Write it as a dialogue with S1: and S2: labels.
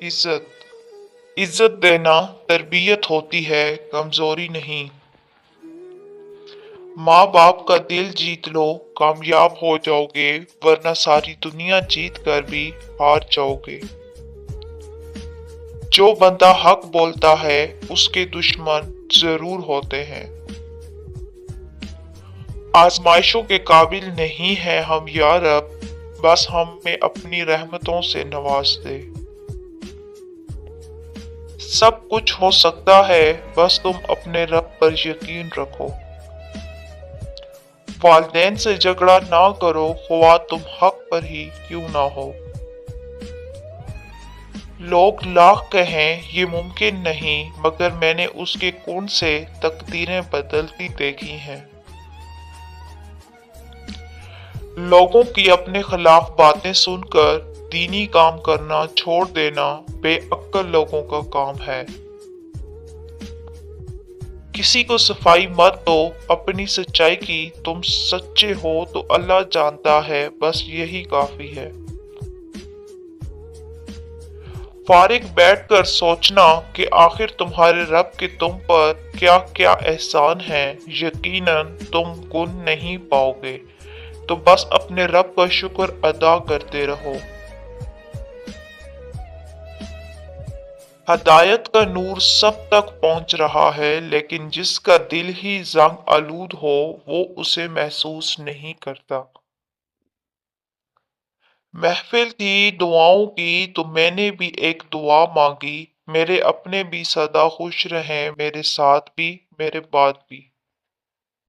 S1: عزت عزت دینا تربیت ہوتی ہے، کمزوری نہیں۔ ماں باپ کا دل جیت لو، کامیاب ہو جاؤ گے، ورنہ ساری دنیا جیت کر بھی ہار جاؤ گے۔ جو بندہ حق بولتا ہے اس کے دشمن ضرور ہوتے ہیں۔ آزمائشوں کے قابل نہیں ہیں ہم یا رب، بس ہمیں اپنی رحمتوں سے نواز دے۔ سب کچھ ہو سکتا ہے، بس تم اپنے رب پر یقین رکھو۔ والدین سے جھگڑا نہ کرو، خواہ تم حق پر ہی کیوں نہ ہو۔ لوگ لاکھ کہیں یہ ممکن نہیں، مگر میں نے اس کے کون سے تقدیریں بدلتی دیکھی ہیں۔ لوگوں کی اپنے خلاف باتیں سن کر دینی کام کرنا چھوڑ دینا بے عقل لوگوں کا کام ہے۔ کسی کو صفائی مت دو، اپنی سچائی کی تم سچے ہو تو اللہ جانتا ہے، بس یہی کافی ہے۔ فارغ بیٹھ کر سوچنا کہ آخر تمہارے رب کے تم پر کیا کیا احسان ہیں، یقیناً تم گن نہیں پاؤ گے، تو بس اپنے رب کا شکر ادا کرتے رہو۔ ہدایت کا نور سب تک پہنچ رہا ہے، لیکن جس کا دل ہی زنگ آلود ہو وہ اسے محسوس نہیں کرتا۔ محفل تھی دعاؤں کی تو میں نے بھی ایک دعا مانگی، میرے اپنے بھی سدا خوش رہیں، میرے ساتھ بھی میرے بعد بھی۔